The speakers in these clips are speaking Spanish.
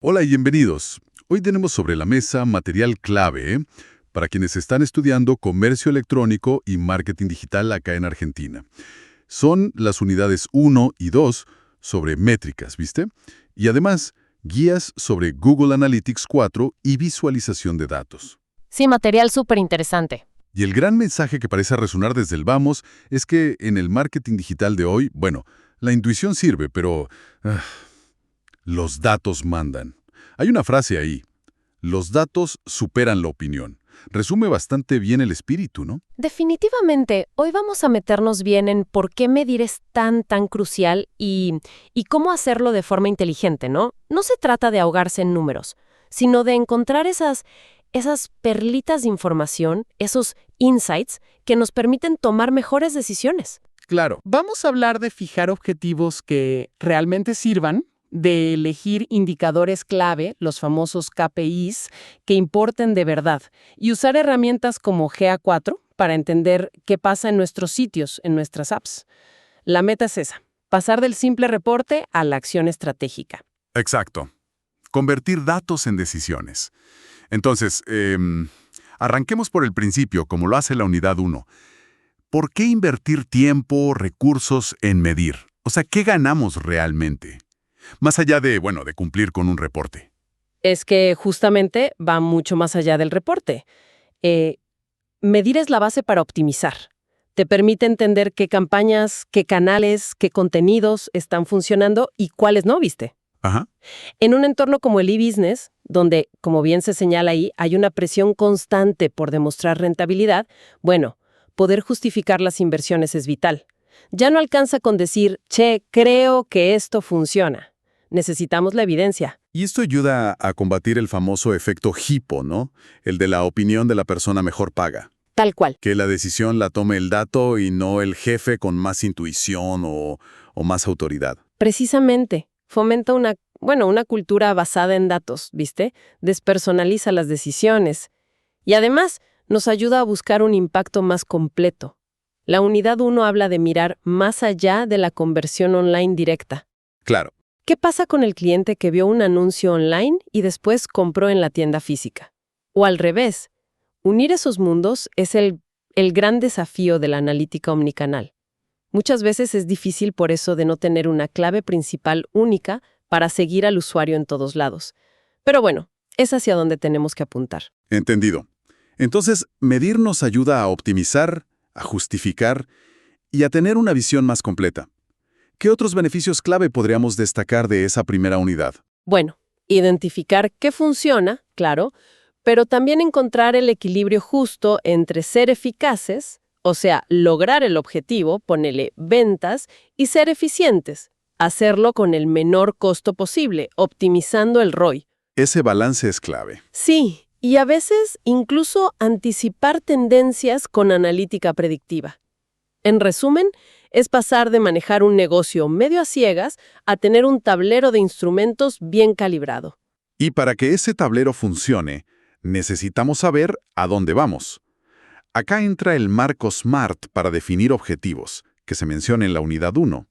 Hola y bienvenidos. Hoy tenemos sobre la mesa material clave para quienes están estudiando comercio electrónico y marketing digital acá en Argentina. Son las unidades 1 y 2 sobre métricas, ¿viste? Y además, guías sobre Google Analytics 4 y visualización de datos. Sí, material súper interesante. Y el gran mensaje que parece resonar desde el vamos es que en el marketing digital de hoy, bueno, la intuición sirve, pero los datos mandan. Hay una frase ahí: los datos superan la opinión. Resume bastante bien el espíritu, ¿no? Definitivamente, hoy vamos a meternos bien en por qué medir es tan crucial y cómo hacerlo de forma inteligente, ¿no? No se trata de ahogarse en números, sino de encontrar esas perlitas de información, esos insights que nos permiten tomar mejores decisiones. Claro, vamos a hablar de fijar objetivos que realmente sirvan, de elegir indicadores clave, los famosos KPIs, que importen de verdad, y usar herramientas como GA4 para entender qué pasa en nuestros sitios, en nuestras apps. La meta es esa: pasar del simple reporte a la acción estratégica. Exacto. Convertir datos en decisiones. Entonces, arranquemos por el principio, como lo hace la unidad 1. ¿Por qué invertir tiempo, recursos en medir? O sea, ¿qué ganamos realmente? Más allá de cumplir con un reporte. Es que justamente va mucho más allá del reporte. Medir es la base para optimizar. Te permite entender qué campañas, qué canales, qué contenidos están funcionando y cuáles no, ¿viste? Ajá. En un entorno como el e-business, donde, como bien se señala ahí, hay una presión constante por demostrar rentabilidad, bueno, poder justificar las inversiones es vital. Ya no alcanza con decir, che, creo que esto funciona. Necesitamos la evidencia. Y esto ayuda a combatir el famoso efecto hipo, ¿no? El de la opinión de la persona mejor paga. Tal cual. Que la decisión la tome el dato y no el jefe con más intuición o más autoridad. Precisamente. Fomenta una cultura basada en datos, ¿viste? Despersonaliza las decisiones. Y además, nos ayuda a buscar un impacto más completo. La unidad 1 habla de mirar más allá de la conversión online directa. Claro. ¿Qué pasa con el cliente que vio un anuncio online y después compró en la tienda física? O al revés, unir esos mundos es el gran desafío de la analítica omnicanal. Muchas veces es difícil por eso de no tener una clave principal única para seguir al usuario en todos lados. Pero bueno, es hacia donde tenemos que apuntar. Entendido. Entonces, medir nos ayuda a optimizar, a justificar y a tener una visión más completa. ¿Qué otros beneficios clave podríamos destacar de esa primera unidad? Bueno, identificar qué funciona, claro, pero también encontrar el equilibrio justo entre ser eficaces, o sea, lograr el objetivo, ponele ventas, y ser eficientes, hacerlo con el menor costo posible, optimizando el ROI. Ese balance es clave. Sí, y a veces incluso anticipar tendencias con analítica predictiva. En resumen, es pasar de manejar un negocio medio a ciegas a tener un tablero de instrumentos bien calibrado. Y para que ese tablero funcione, necesitamos saber a dónde vamos. Acá entra el marco SMART para definir objetivos, que se menciona en la unidad 1.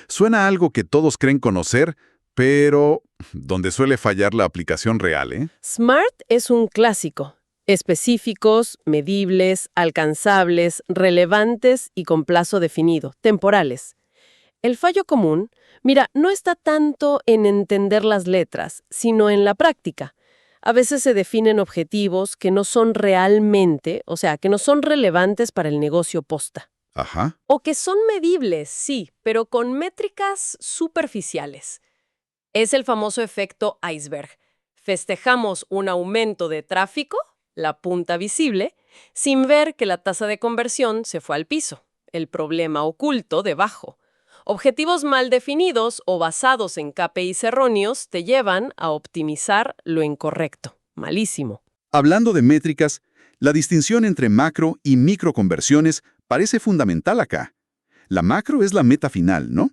Suena a algo que todos creen conocer, pero donde suele fallar la aplicación real, ¿eh? SMART es un clásico. Específicos, medibles, alcanzables, relevantes y con plazo definido, temporales. El fallo común, mira, no está tanto en entender las letras, sino en la práctica. A veces se definen objetivos que no son realmente, o sea, que no son relevantes para el negocio posta. Ajá. O que son medibles, sí, pero con métricas superficiales. Es el famoso efecto iceberg. Festejamos un aumento de tráfico, la punta visible, sin ver que la tasa de conversión se fue al piso, el problema oculto debajo. Objetivos mal definidos o basados en KPIs erróneos te llevan a optimizar lo incorrecto. Malísimo. Hablando de métricas, la distinción entre macro y micro conversiones parece fundamental acá. La macro es la meta final, ¿no?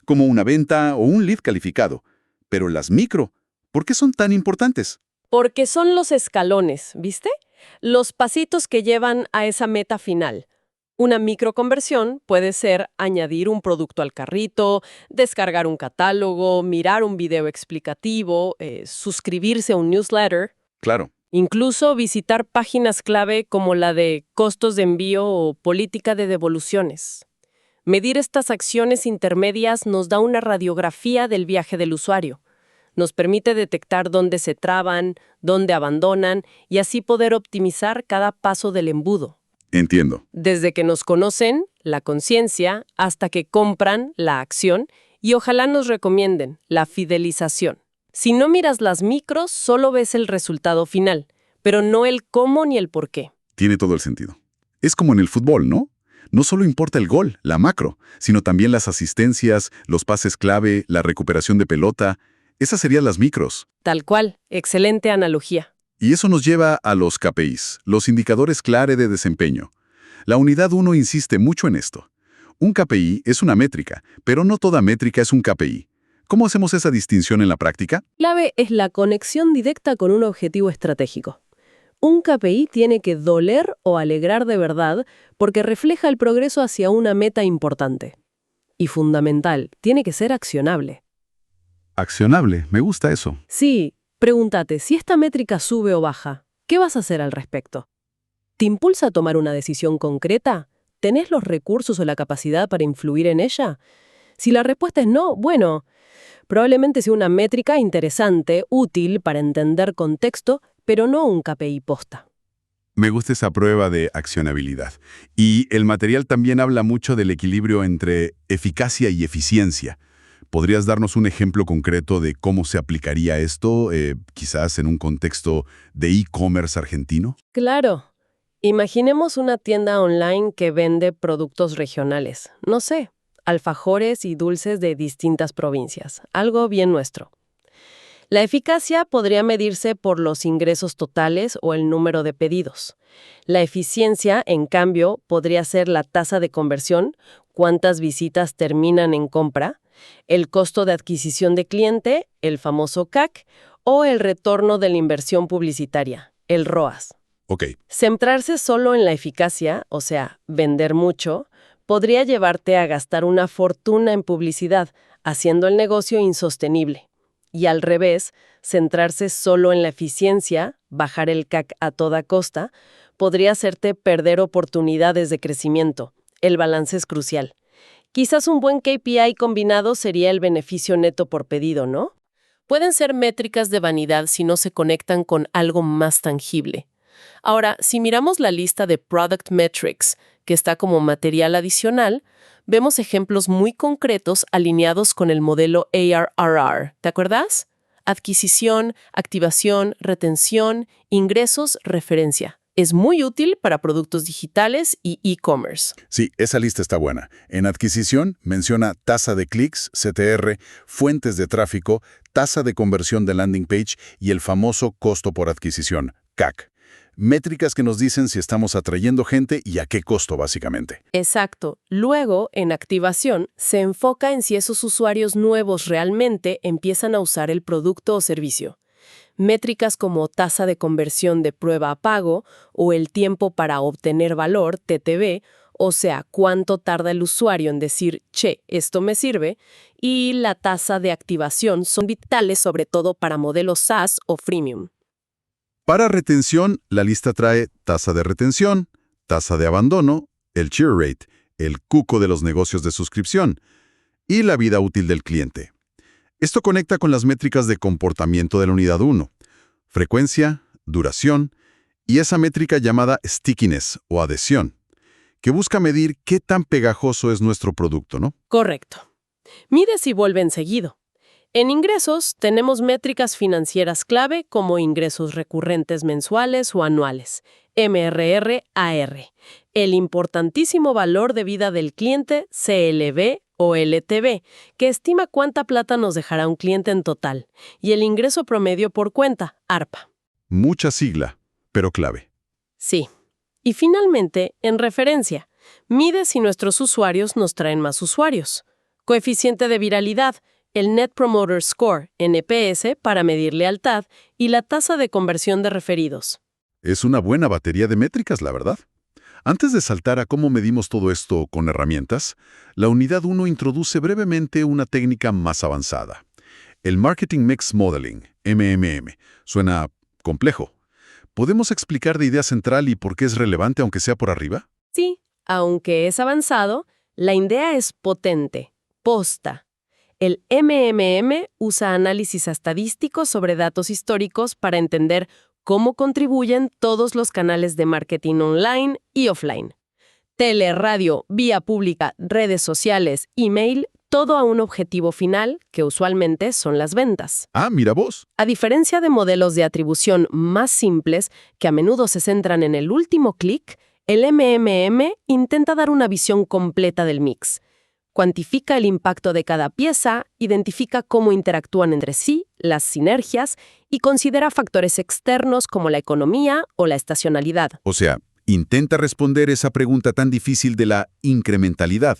Como una venta o un lead calificado. Pero las micro, ¿por qué son tan importantes? Porque son los escalones, ¿viste? Los pasitos que llevan a esa meta final. Una microconversión puede ser añadir un producto al carrito, descargar un catálogo, mirar un video explicativo, suscribirse a un newsletter, Claro. incluso visitar páginas clave como la de costos de envío o política de devoluciones. Medir estas acciones intermedias nos da una radiografía del viaje del usuario. Nos permite detectar dónde se traban, dónde abandonan y así poder optimizar cada paso del embudo. Entiendo. Desde que nos conocen, la conciencia, hasta que compran, la acción, y ojalá nos recomienden, la fidelización. Si no miras las micros, solo ves el resultado final, pero no el cómo ni el por qué. Tiene todo el sentido. Es como en el fútbol, ¿no? No solo importa el gol, la macro, sino también las asistencias, los pases clave, la recuperación de pelota. Esas serían las micros. Tal cual, excelente analogía. Y eso nos lleva a los KPIs, los indicadores clave de desempeño. La unidad 1 insiste mucho en esto. Un KPI es una métrica, pero no toda métrica es un KPI. ¿Cómo hacemos esa distinción en la práctica? Clave es la conexión directa con un objetivo estratégico. Un KPI tiene que doler o alegrar de verdad porque refleja el progreso hacia una meta importante. Y fundamental, tiene que ser accionable. Accionable, me gusta eso. Sí, pregúntate, si esta métrica sube o baja, ¿qué vas a hacer al respecto? ¿Te impulsa a tomar una decisión concreta? ¿Tenés los recursos o la capacidad para influir en ella? Si la respuesta es no, bueno, probablemente sea una métrica interesante, útil para entender contexto, pero no un KPI posta. Me gusta esa prueba de accionabilidad. Y el material también habla mucho del equilibrio entre eficacia y eficiencia. ¿Podrías darnos un ejemplo concreto de cómo se aplicaría esto, quizás en un contexto de e-commerce argentino? Claro. Imaginemos una tienda online que vende productos regionales. No sé, alfajores y dulces de distintas provincias. Algo bien nuestro. La eficacia podría medirse por los ingresos totales o el número de pedidos. La eficiencia, en cambio, podría ser la tasa de conversión, cuántas visitas terminan en compra, el costo de adquisición de cliente, el famoso CAC, o el retorno de la inversión publicitaria, el ROAS. Ok. Centrarse solo en la eficacia, o sea, vender mucho, podría llevarte a gastar una fortuna en publicidad, haciendo el negocio insostenible. Y al revés, centrarse solo en la eficiencia, bajar el CAC a toda costa, podría hacerte perder oportunidades de crecimiento. El balance es crucial. Quizás un buen KPI combinado sería el beneficio neto por pedido, ¿no? Pueden ser métricas de vanidad si no se conectan con algo más tangible. Ahora, si miramos la lista de Product Metrics, que está como material adicional, vemos ejemplos muy concretos alineados con el modelo ARRR. ¿Te acuerdas? Adquisición, activación, retención, ingresos, referencia. Es muy útil para productos digitales y e-commerce. Sí, esa lista está buena. En adquisición menciona tasa de clics, CTR, fuentes de tráfico, tasa de conversión de landing page y el famoso costo por adquisición, CAC. Métricas que nos dicen si estamos atrayendo gente y a qué costo, básicamente. Exacto. Luego, en activación, se enfoca en si esos usuarios nuevos realmente empiezan a usar el producto o servicio. Métricas como tasa de conversión de prueba a pago o el tiempo para obtener valor, TTV, o sea, cuánto tarda el usuario en decir, che, esto me sirve, y la tasa de activación son vitales sobre todo para modelos SaaS o freemium. Para retención, la lista trae tasa de retención, tasa de abandono, el churn rate, el cuco de los negocios de suscripción y la vida útil del cliente. Esto conecta con las métricas de comportamiento de la unidad 1, frecuencia, duración y esa métrica llamada stickiness o adhesión, que busca medir qué tan pegajoso es nuestro producto, ¿no? Correcto. Mide si vuelven seguido. En ingresos tenemos métricas financieras clave como ingresos recurrentes mensuales o anuales, MRR-AR, el importantísimo valor de vida del cliente, CLV o LTV, que estima cuánta plata nos dejará un cliente en total, y el ingreso promedio por cuenta, ARPA. Mucha sigla, pero clave. Sí. Y finalmente, en referencia, mide si nuestros usuarios nos traen más usuarios. Coeficiente de viralidad, el Net Promoter Score, NPS, para medir lealtad, y la tasa de conversión de referidos. Es una buena batería de métricas, la verdad. Antes de saltar a cómo medimos todo esto con herramientas, la unidad 1 introduce brevemente una técnica más avanzada. El Marketing Mix Modeling, MMM, suena complejo. ¿Podemos explicar de idea central y por qué es relevante aunque sea por arriba? Sí, aunque es avanzado, la idea es potente, posta. El MMM usa análisis estadístico sobre datos históricos para entender cómo contribuyen todos los canales de marketing online y offline. Tele, radio, vía pública, redes sociales, email, todo a un objetivo final, que usualmente son las ventas. Ah, mira vos. A diferencia de modelos de atribución más simples, que a menudo se centran en el último clic, el MMM intenta dar una visión completa del mix. Cuantifica el impacto de cada pieza, identifica cómo interactúan entre sí, las sinergias, y considera factores externos como la economía o la estacionalidad. O sea, intenta responder esa pregunta tan difícil de la incrementalidad.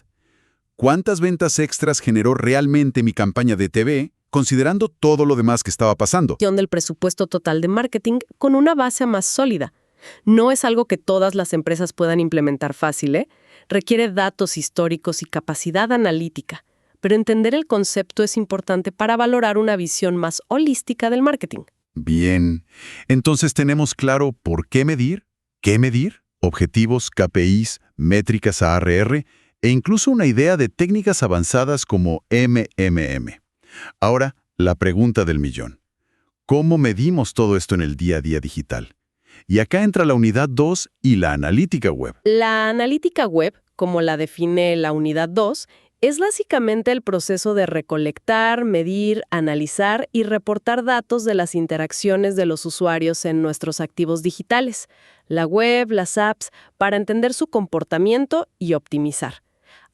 ¿Cuántas ventas extras generó realmente mi campaña de TV, considerando todo lo demás que estaba pasando? Del presupuesto total de marketing con una base más sólida. No es algo que todas las empresas puedan implementar fácil, ¿eh? Requiere datos históricos y capacidad analítica, pero entender el concepto es importante para valorar una visión más holística del marketing. Bien. Entonces tenemos claro por qué medir, objetivos, KPIs, métricas ARR e incluso una idea de técnicas avanzadas como MMM. Ahora, la pregunta del millón. ¿Cómo medimos todo esto en el día a día digital? Y acá entra la unidad 2 y la analítica web. La analítica web, como la define la unidad 2, es básicamente el proceso de recolectar, medir, analizar y reportar datos de las interacciones de los usuarios en nuestros activos digitales, la web, las apps, para entender su comportamiento y optimizar.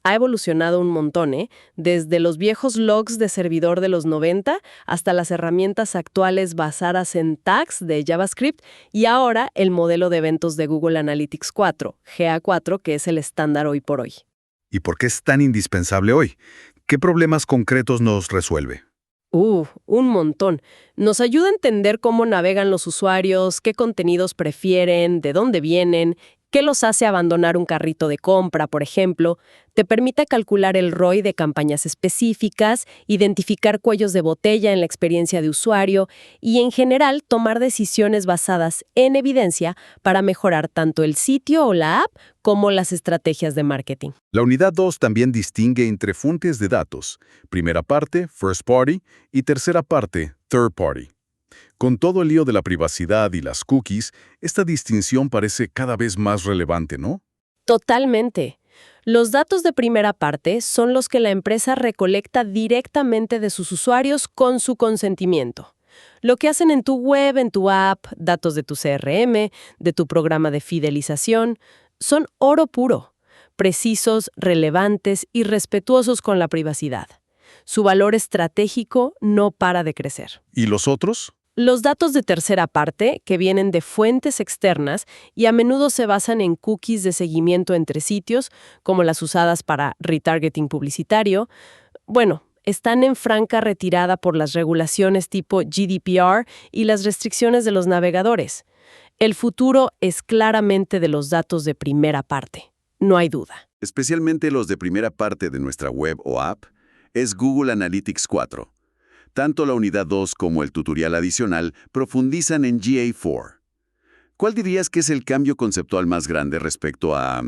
Ha evolucionado un montón, desde los viejos logs de servidor de los 90 hasta las herramientas actuales basadas en tags de JavaScript y ahora el modelo de eventos de Google Analytics 4, GA4, que es el estándar hoy por hoy. ¿Y por qué es tan indispensable hoy? ¿Qué problemas concretos nos resuelve? Un montón. Nos ayuda a entender cómo navegan los usuarios, qué contenidos prefieren, de dónde vienen, qué los hace abandonar un carrito de compra, por ejemplo. Te permite calcular el ROI de campañas específicas, identificar cuellos de botella en la experiencia de usuario y, en general, tomar decisiones basadas en evidencia para mejorar tanto el sitio o la app como las estrategias de marketing. La unidad 2 también distingue entre fuentes de datos. Primera parte, first party, y tercera parte, third party. Con todo el lío de la privacidad y las cookies, esta distinción parece cada vez más relevante, ¿no? Totalmente. Los datos de primera parte son los que la empresa recolecta directamente de sus usuarios con su consentimiento. Lo que hacen en tu web, en tu app, datos de tu CRM, de tu programa de fidelización, son oro puro, precisos, relevantes y respetuosos con la privacidad. Su valor estratégico no para de crecer. ¿Y los otros? Los datos de tercera parte, que vienen de fuentes externas y a menudo se basan en cookies de seguimiento entre sitios, como las usadas para retargeting publicitario, están en franca retirada por las regulaciones tipo GDPR y las restricciones de los navegadores. El futuro es claramente de los datos de primera parte, no hay duda. Especialmente los de primera parte de nuestra web o app, es Google Analytics 4. Tanto la unidad 2 como el tutorial adicional profundizan en GA4. ¿Cuál dirías que es el cambio conceptual más grande respecto a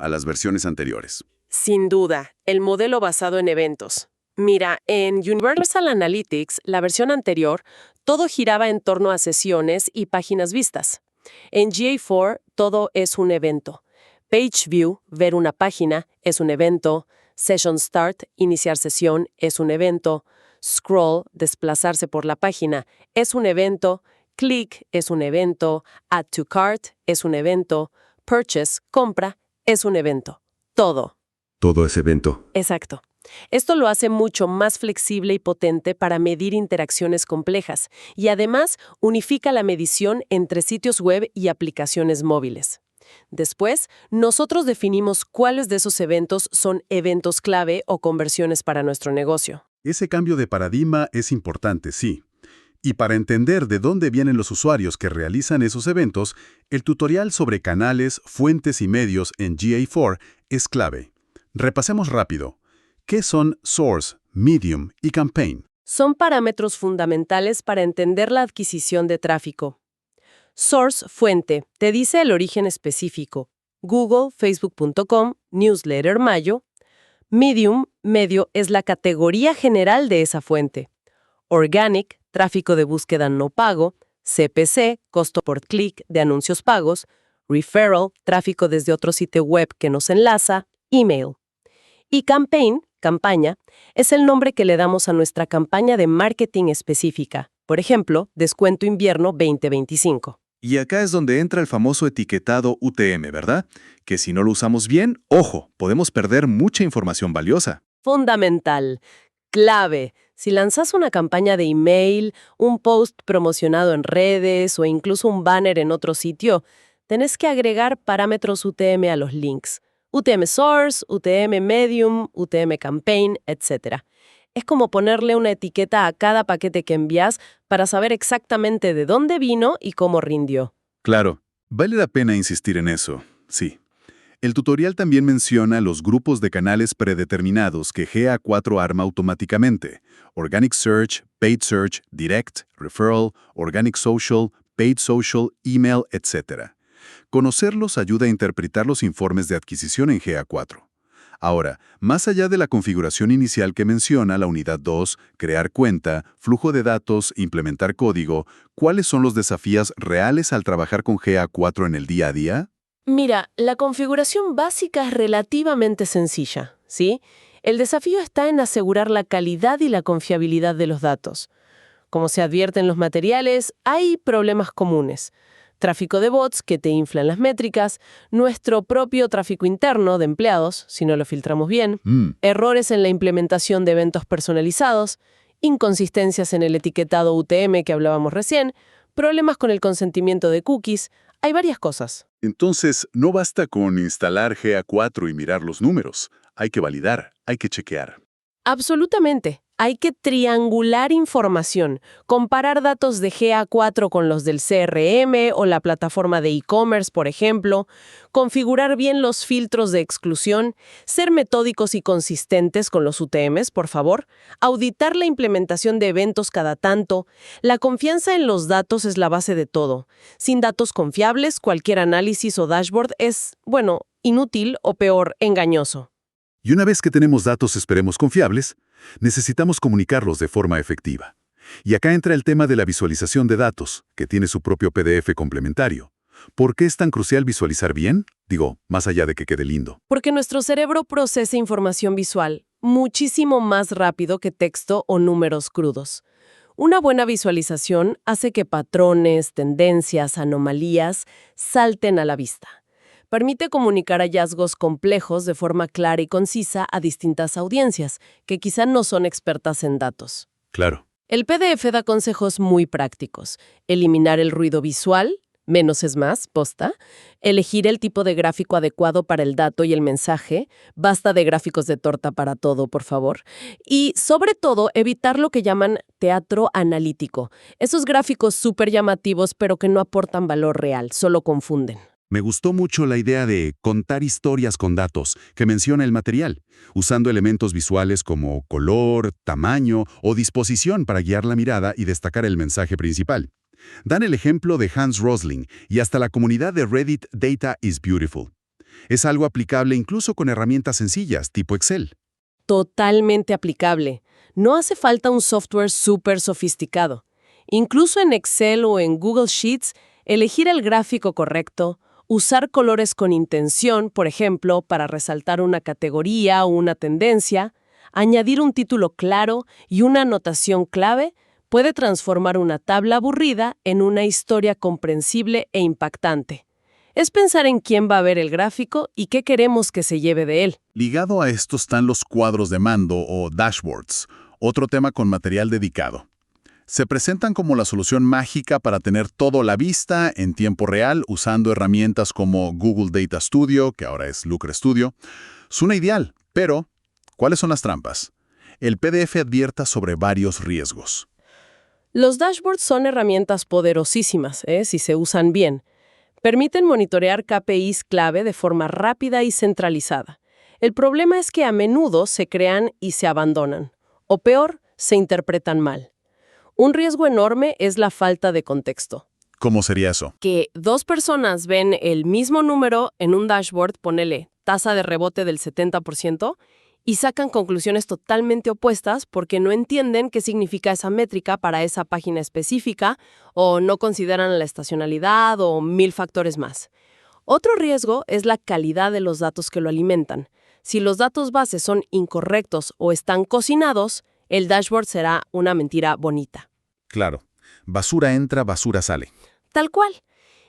las versiones anteriores? Sin duda, el modelo basado en eventos. Mira, en Universal Analytics, la versión anterior, todo giraba en torno a sesiones y páginas vistas. En GA4, todo es un evento. Page View, ver una página, es un evento. Session Start, iniciar sesión, es un evento. Scroll, desplazarse por la página, es un evento. Click, es un evento. Add to Cart, es un evento. Purchase, compra, es un evento. Todo. Todo es evento. Exacto. Esto lo hace mucho más flexible y potente para medir interacciones complejas y además unifica la medición entre sitios web y aplicaciones móviles. Después, nosotros definimos cuáles de esos eventos son eventos clave o conversiones para nuestro negocio. Ese cambio de paradigma es importante, sí. Y para entender de dónde vienen los usuarios que realizan esos eventos, el tutorial sobre canales, fuentes y medios en GA4 es clave. Repasemos rápido. ¿Qué son Source, Medium y Campaign? Son parámetros fundamentales para entender la adquisición de tráfico. Source, fuente, te dice el origen específico. Google, Facebook.com, Newsletter Mayo. Medium, medio, es la categoría general de esa fuente. Organic, tráfico de búsqueda no pago. CPC, costo por clic de anuncios pagos. Referral, tráfico desde otro sitio web que nos enlaza. Email. Y Campaign, campaña, es el nombre que le damos a nuestra campaña de marketing específica. Por ejemplo, Descuento Invierno 2025. Y acá es donde entra el famoso etiquetado UTM, ¿verdad? Que si no lo usamos bien, ojo, podemos perder mucha información valiosa. Fundamental. Clave. Si lanzas una campaña de email, un post promocionado en redes o incluso un banner en otro sitio, tenés que agregar parámetros UTM a los links. UTM Source, UTM Medium, UTM Campaign, etc. Es como ponerle una etiqueta a cada paquete que envías para saber exactamente de dónde vino y cómo rindió. Claro, vale la pena insistir en eso, sí. El tutorial también menciona los grupos de canales predeterminados que GA4 arma automáticamente: Organic Search, Paid Search, Direct, Referral, Organic Social, Paid Social, Email, etc. Conocerlos ayuda a interpretar los informes de adquisición en GA4. Ahora, más allá de la configuración inicial que menciona la unidad 2, crear cuenta, flujo de datos, implementar código, ¿cuáles son los desafíos reales al trabajar con GA4 en el día a día? Mira, la configuración básica es relativamente sencilla, ¿sí? El desafío está en asegurar la calidad y la confiabilidad de los datos. Como se advierte en los materiales, hay problemas comunes. Tráfico de bots que te inflan las métricas, nuestro propio tráfico interno de empleados, si no lo filtramos bien, errores en la implementación de eventos personalizados, inconsistencias en el etiquetado UTM que hablábamos recién, problemas con el consentimiento de cookies. Hay varias cosas. Entonces, no basta con instalar GA4 y mirar los números. Hay que validar, hay que chequear. Absolutamente. Hay que triangular información, comparar datos de GA4 con los del CRM o la plataforma de e-commerce, por ejemplo, configurar bien los filtros de exclusión, ser metódicos y consistentes con los UTMs, por favor, auditar la implementación de eventos cada tanto. La confianza en los datos es la base de todo. Sin datos confiables, cualquier análisis o dashboard es, inútil o peor, engañoso. Y una vez que tenemos datos, esperemos confiables, necesitamos comunicarlos de forma efectiva. Y acá entra el tema de la visualización de datos, que tiene su propio PDF complementario. ¿Por qué es tan crucial visualizar bien? Digo, más allá de que quede lindo. Porque nuestro cerebro procesa información visual muchísimo más rápido que texto o números crudos. Una buena visualización hace que patrones, tendencias, anomalías salten a la vista. Permite comunicar hallazgos complejos de forma clara y concisa a distintas audiencias, que quizá no son expertas en datos. Claro. El PDF da consejos muy prácticos. Eliminar el ruido visual, menos es más, posta. Elegir el tipo de gráfico adecuado para el dato y el mensaje. Basta de gráficos de torta para todo, por favor. Y, sobre todo, evitar lo que llaman teatro analítico. Esos gráficos súper llamativos, pero que no aportan valor real, solo confunden. Me gustó mucho la idea de contar historias con datos que menciona el material, usando elementos visuales como color, tamaño o disposición para guiar la mirada y destacar el mensaje principal. Dan el ejemplo de Hans Rosling y hasta la comunidad de Reddit Data is Beautiful. Es algo aplicable incluso con herramientas sencillas, tipo Excel. Totalmente aplicable. No hace falta un software súper sofisticado. Incluso en Excel o en Google Sheets, elegir el gráfico correcto, usar colores con intención, por ejemplo, para resaltar una categoría o una tendencia, añadir un título claro y una anotación clave, puede transformar una tabla aburrida en una historia comprensible e impactante. Es pensar en quién va a ver el gráfico y qué queremos que se lleve de él. Ligado a esto están los cuadros de mando o dashboards, otro tema con material dedicado. Se presentan como la solución mágica para tener todo a la vista en tiempo real usando herramientas como Google Data Studio, que ahora es Looker Studio. Suena ideal, pero ¿cuáles son las trampas? El PDF advierta sobre varios riesgos. Los dashboards son herramientas poderosísimas, si se usan bien. Permiten monitorear KPIs clave de forma rápida y centralizada. El problema es que a menudo se crean y se abandonan. O peor, se interpretan mal. Un riesgo enorme es la falta de contexto. ¿Cómo sería eso? Que dos personas ven el mismo número en un dashboard, ponele tasa de rebote del 70%, y sacan conclusiones totalmente opuestas porque no entienden qué significa esa métrica para esa página específica o no consideran la estacionalidad o 1000 factores más. Otro riesgo es la calidad de los datos que lo alimentan. Si los datos base son incorrectos o están cocinados, el dashboard será una mentira bonita. Claro. Basura entra, basura sale. Tal cual.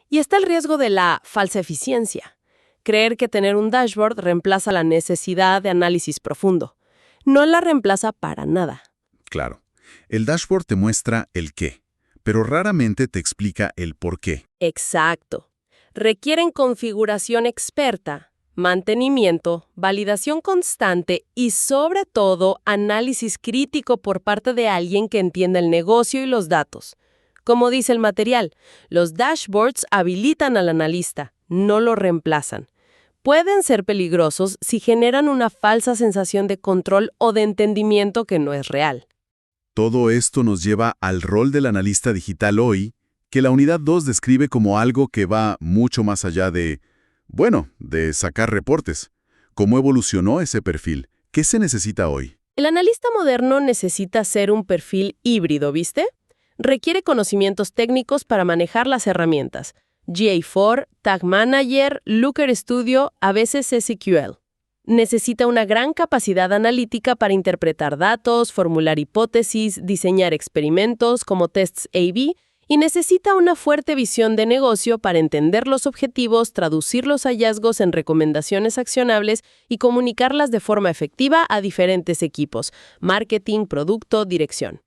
Y está el riesgo de la falsa eficiencia. Creer que tener un dashboard reemplaza la necesidad de análisis profundo. No la reemplaza para nada. Claro. El dashboard te muestra el qué, pero raramente te explica el por qué. Exacto. Requieren configuración experta, mantenimiento, validación constante y, sobre todo, análisis crítico por parte de alguien que entienda el negocio y los datos. Como dice el material, los dashboards habilitan al analista, no lo reemplazan. Pueden ser peligrosos si generan una falsa sensación de control o de entendimiento que no es real. Todo esto nos lleva al rol del analista digital hoy, que la unidad 2 describe como algo que va mucho más allá de sacar reportes. ¿Cómo evolucionó ese perfil? ¿Qué se necesita hoy? El analista moderno necesita ser un perfil híbrido, ¿viste? Requiere conocimientos técnicos para manejar las herramientas. GA4, Tag Manager, Looker Studio, a veces SQL. Necesita una gran capacidad analítica para interpretar datos, formular hipótesis, diseñar experimentos como tests A/B, y necesita una fuerte visión de negocio para entender los objetivos, traducir los hallazgos en recomendaciones accionables y comunicarlas de forma efectiva a diferentes equipos: marketing, producto, dirección.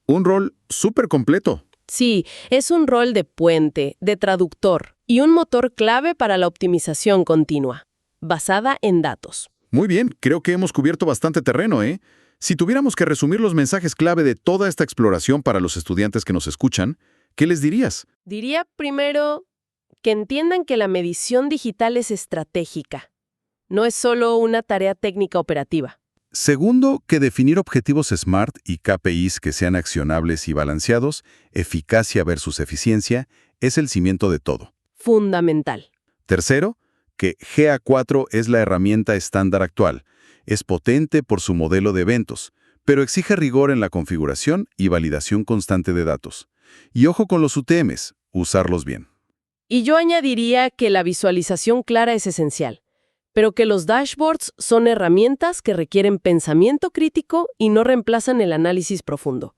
Un rol súper completo. Sí, es un rol de puente, de traductor y un motor clave para la optimización continua, basada en datos. Muy bien, creo que hemos cubierto bastante terreno, ¿eh? Si tuviéramos que resumir los mensajes clave de toda esta exploración para los estudiantes que nos escuchan, ¿qué les dirías? Diría primero que entiendan que la medición digital es estratégica. No es solo una tarea técnica operativa. Segundo, que definir objetivos SMART y KPIs que sean accionables y balanceados, eficacia versus eficiencia, es el cimiento de todo. Fundamental. Tercero, que GA4 es la herramienta estándar actual. Es potente por su modelo de eventos, pero exige rigor en la configuración y validación constante de datos. Y ojo con los UTMs, usarlos bien. Y yo añadiría que la visualización clara es esencial, pero que los dashboards son herramientas que requieren pensamiento crítico y no reemplazan el análisis profundo.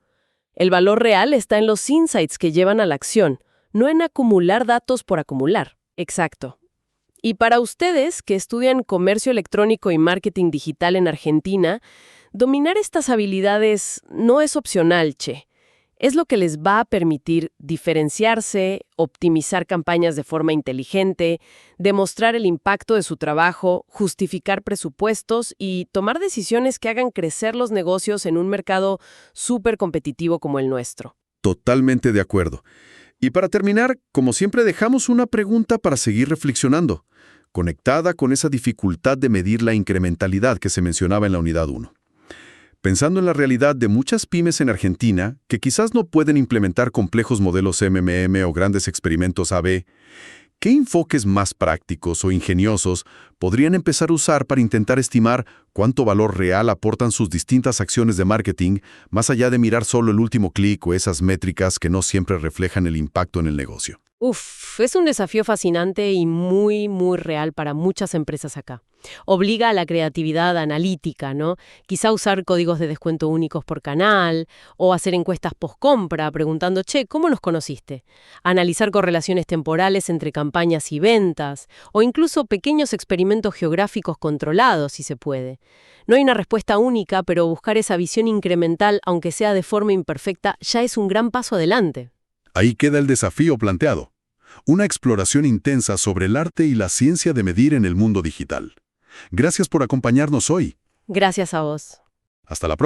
El valor real está en los insights que llevan a la acción, no en acumular datos por acumular. Exacto. Y para ustedes que estudian comercio electrónico y marketing digital en Argentina, dominar estas habilidades no es opcional, che. Es lo que les va a permitir diferenciarse, optimizar campañas de forma inteligente, demostrar el impacto de su trabajo, justificar presupuestos y tomar decisiones que hagan crecer los negocios en un mercado súper competitivo como el nuestro. Totalmente de acuerdo. Y para terminar, como siempre, dejamos una pregunta para seguir reflexionando, conectada con esa dificultad de medir la incrementalidad que se mencionaba en la unidad 1. Pensando en la realidad de muchas pymes en Argentina que quizás no pueden implementar complejos modelos MMM o grandes experimentos A/B, ¿qué enfoques más prácticos o ingeniosos podrían empezar a usar para intentar estimar cuánto valor real aportan sus distintas acciones de marketing, más allá de mirar solo el último clic o esas métricas que no siempre reflejan el impacto en el negocio? Es un desafío fascinante y muy, muy real para muchas empresas acá. Obliga a la creatividad analítica, ¿no? Quizá usar códigos de descuento únicos por canal o hacer encuestas post-compra preguntando, ¿cómo nos conociste? Analizar correlaciones temporales entre campañas y ventas o incluso pequeños experimentos geográficos controlados, si se puede. No hay una respuesta única, pero buscar esa visión incremental, aunque sea de forma imperfecta, ya es un gran paso adelante. Ahí queda el desafío planteado. Una exploración intensa sobre el arte y la ciencia de medir en el mundo digital. Gracias por acompañarnos hoy. Gracias a vos. Hasta la próxima.